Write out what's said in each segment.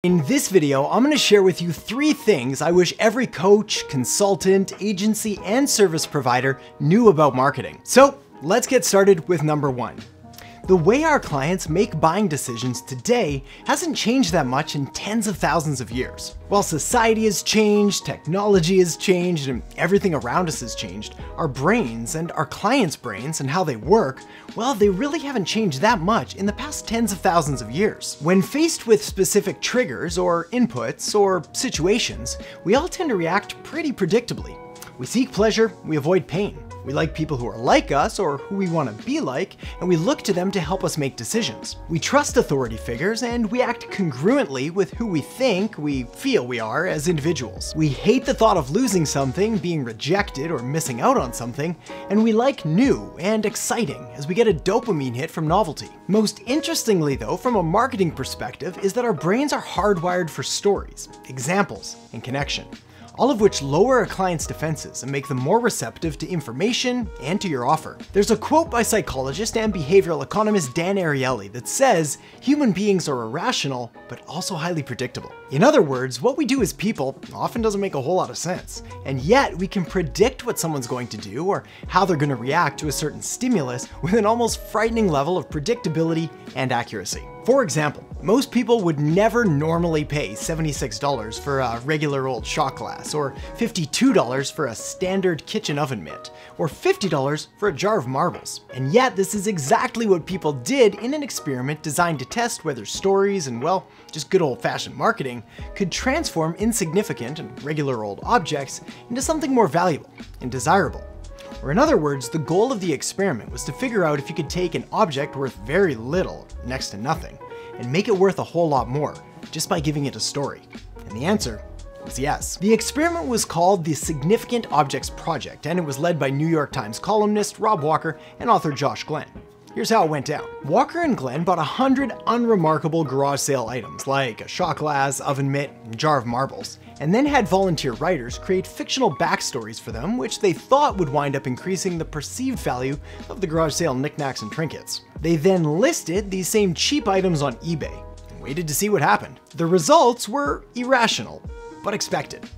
In this video, I'm going to share with you 3 things I wish every coach, consultant, agency, and service provider knew about marketing. So let's get started with number 1. The way our clients make buying decisions today hasn't changed that much in tens of thousands of years. While society has changed, technology has changed, and everything around us has changed, our brains and our clients' brains and how they work, well, they really haven't changed that much in the past tens of thousands of years. When faced with specific triggers or inputs or situations, we all tend to react pretty predictably. We seek pleasure, we avoid pain. We like people who are like us or who we want to be like, and we look to them to help us make decisions. We trust authority figures and we act congruently with who we think we feel we are as individuals. We hate the thought of losing something, being rejected, or missing out on something, and we like new and exciting as we get a dopamine hit from novelty. Most interestingly though, from a marketing perspective, is that our brains are hardwired for stories, examples, and connection, all of which lower a client's defenses and make them more receptive to information and to your offer. There's a quote by psychologist and behavioral economist Dan Ariely that says, "Human beings are irrational, but also highly predictable." In other words, what we do as people often doesn't make a whole lot of sense, and yet we can predict what someone's going to do or how they're going to react to a certain stimulus with an almost frightening level of predictability and accuracy. For example, most people would never normally pay $76 for a regular old shot glass, or $52 for a standard kitchen oven mitt, or $50 for a jar of marbles. And yet this is exactly what people did in an experiment designed to test whether stories and, well, just good old-fashioned marketing could transform insignificant and regular old objects into something more valuable and desirable. Or in other words, the goal of the experiment was to figure out if you could take an object worth very little, next to nothing, and make it worth a whole lot more, just by giving it a story. And the answer was yes. The experiment was called the Significant Objects Project, and it was led by New York Times columnist Rob Walker and author Josh Glenn. Here's how it went down. Walker and Glenn bought 100 unremarkable garage sale items, like a shot glass, oven mitt, and jar of marbles, and then had volunteer writers create fictional backstories for them, which they thought would wind up increasing the perceived value of the garage sale knickknacks and trinkets. They then listed these same cheap items on eBay and waited to see what happened. The results were irrational, but expected.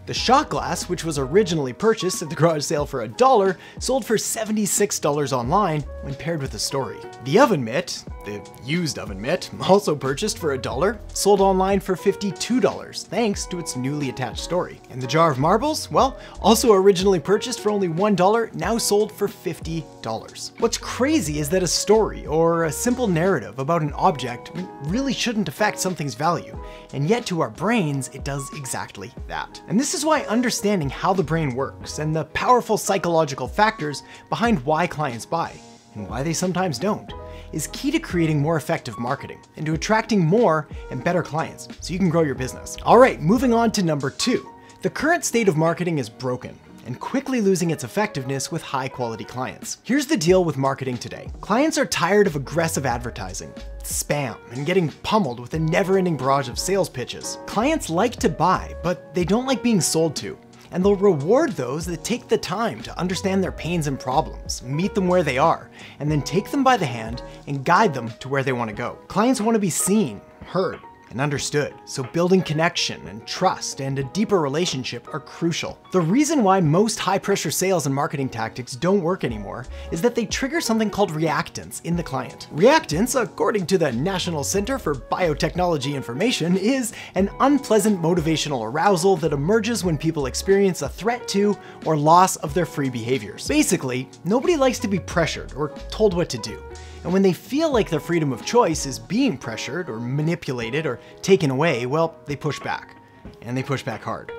The shot glass, which was originally purchased at the garage sale for $1, sold for $76 online when paired with a story. The oven mitt, the used oven mitt, also purchased for $1, sold online for $52 thanks to its newly attached story. And the jar of marbles, well, also originally purchased for only $1, now sold for $50. What's crazy is that a story or a simple narrative about an object really shouldn't affect something's value, and yet to our brains it does exactly that. And this is why understanding how the brain works and the powerful psychological factors behind why clients buy, and why they sometimes don't, is key to creating more effective marketing and to attracting more and better clients so you can grow your business. All right, moving on to number 2. The current state of marketing is broken and quickly losing its effectiveness with high quality clients. Here's the deal with marketing today. Clients are tired of aggressive advertising, spam, and getting pummeled with a never-ending barrage of sales pitches. Clients like to buy, but they don't like being sold to. And they'll reward those that take the time to understand their pains and problems, meet them where they are, and then take them by the hand and guide them to where they want to go. Clients want to be seen, heard, and understood, so building connection and trust and a deeper relationship are crucial. The reason why most high-pressure sales and marketing tactics don't work anymore is that they trigger something called reactance in the client. Reactance, according to the National Center for Biotechnology Information, is an unpleasant motivational arousal that emerges when people experience a threat to or loss of their free behaviors. Basically, nobody likes to be pressured or told what to do. And when they feel like their freedom of choice is being pressured or manipulated or taken away, well, they push back. And they push back hard.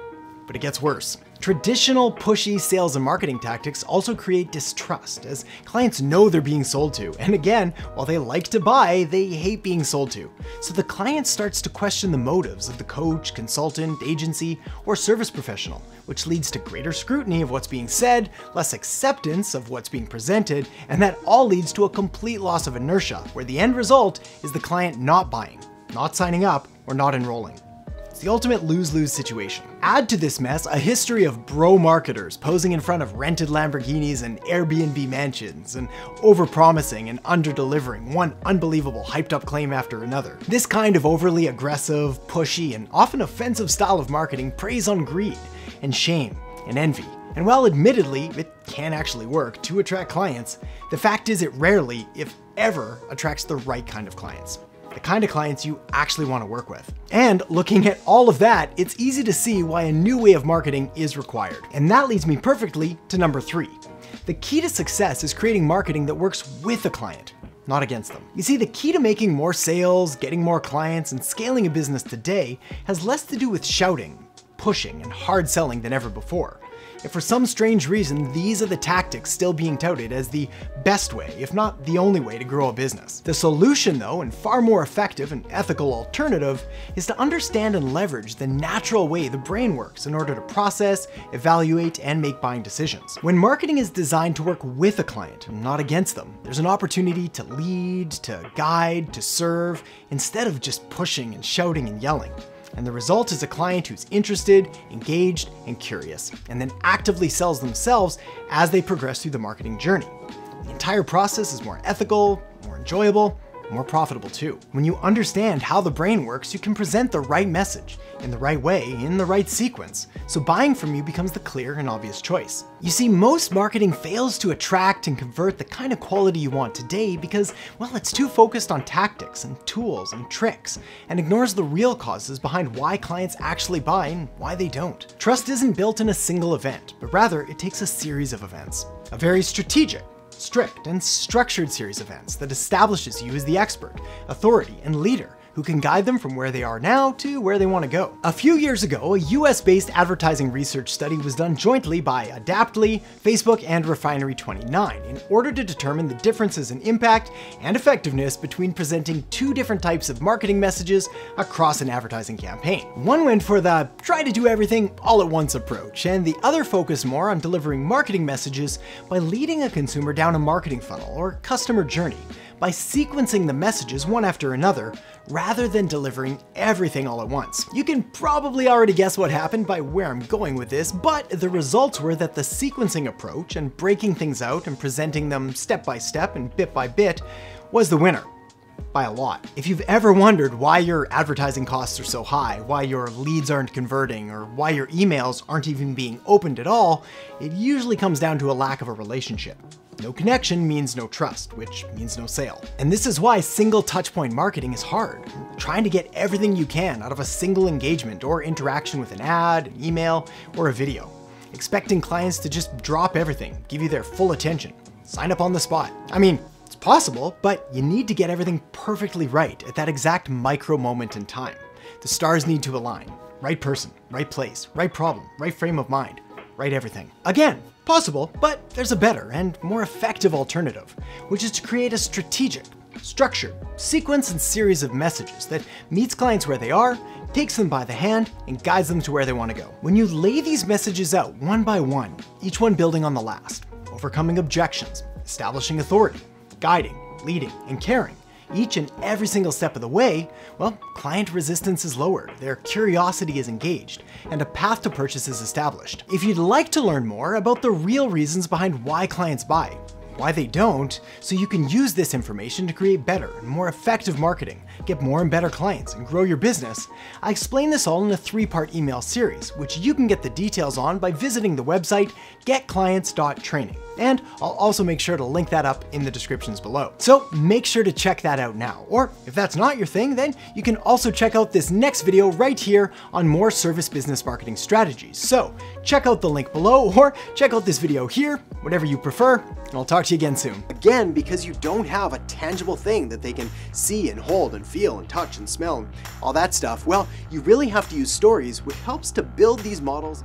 But it gets worse. Traditional pushy sales and marketing tactics also create distrust, as clients know they're being sold to. And again, while they like to buy, they hate being sold to. So the client starts to question the motives of the coach, consultant, agency, or service professional, which leads to greater scrutiny of what's being said, less acceptance of what's being presented, and that all leads to a complete loss of inertia, where the end result is the client not buying, not signing up, or not enrolling. It's the ultimate lose-lose situation. Add to this mess a history of bro marketers posing in front of rented Lamborghinis and Airbnb mansions and overpromising and under-delivering one unbelievable hyped-up claim after another. This kind of overly aggressive, pushy, and often offensive style of marketing preys on greed and shame and envy. And while admittedly it can actually work to attract clients, the fact is it rarely, if ever, attracts the right kind of clients. The kind of clients you actually want to work with. And looking at all of that, it's easy to see why a new way of marketing is required. And that leads me perfectly to number 3. The key to success is creating marketing that works with a client, not against them. You see, the key to making more sales, getting more clients, and scaling a business today has less to do with shouting, pushing, and hard selling than ever before. If for some strange reason, these are the tactics still being touted as the best way, if not the only way to grow a business. The solution though, and far more effective and ethical alternative, is to understand and leverage the natural way the brain works in order to process, evaluate, and make buying decisions. When marketing is designed to work with a client, and not against them, there's an opportunity to lead, to guide, to serve, instead of just pushing and shouting and yelling. And the result is a client who's interested, engaged, and curious, and then actively sells themselves as they progress through the marketing journey. The entire process is more ethical, more enjoyable, more profitable too. When you understand how the brain works, you can present the right message in the right way, in the right sequence, so buying from you becomes the clear and obvious choice. You see, most marketing fails to attract and convert the kind of quality you want today because, well, it's too focused on tactics and tools and tricks, and ignores the real causes behind why clients actually buy and why they don't. Trust isn't built in a single event, but rather it takes a series of events. A very strategic, strict, and structured series of events that establishes you as the expert, authority, and leader who can guide them from where they are now to where they want to go. A few years ago, a US-based advertising research study was done jointly by Adaptly, Facebook, and Refinery29 in order to determine the differences in impact and effectiveness between presenting 2 different types of marketing messages across an advertising campaign. One went for the try to do everything all at once approach, and the other focused more on delivering marketing messages by leading a consumer down a marketing funnel or customer journey, by sequencing the messages one after another, rather than delivering everything all at once. You can probably already guess what happened by where I'm going with this, but the results were that the sequencing approach and breaking things out and presenting them step by step and bit by bit was the winner. By a lot. If you've ever wondered why your advertising costs are so high, why your leads aren't converting, or why your emails aren't even being opened at all, it usually comes down to a lack of a relationship. No connection means no trust, which means no sale. And this is why single touchpoint marketing is hard. Trying to get everything you can out of a single engagement or interaction with an ad, an email, or a video. Expecting clients to just drop everything, give you their full attention, sign up on the spot. I mean, it's possible, but you need to get everything perfectly right at that exact micro moment in time. The stars need to align. Right person, right place, right problem, right frame of mind, right everything. Again, possible, but there's a better and more effective alternative, which is to create a strategic, structured sequence and series of messages that meets clients where they are, takes them by the hand, and guides them to where they want to go. When you lay these messages out one by one, each one building on the last, overcoming objections, establishing authority, guiding, leading, and caring, each and every single step of the way, well, client resistance is lowered, their curiosity is engaged, and a path to purchase is established. If you'd like to learn more about the real reasons behind why clients buy, why they don't, so you can use this information to create better and more effective marketing, get more and better clients, and grow your business, I explain this all in a 3-part email series, which you can get the details on by visiting the website getclients.training. And I'll also make sure to link that up in the descriptions below. So make sure to check that out now. Or if that's not your thing, then you can also check out this next video right here on more service business marketing strategies. So check out the link below or check out this video here, whatever you prefer, and I'll talk to you again soon. Again, because you don't have a tangible thing that they can see and hold and feel and touch and smell and all that stuff, well, you really have to use stories, which helps to build these models.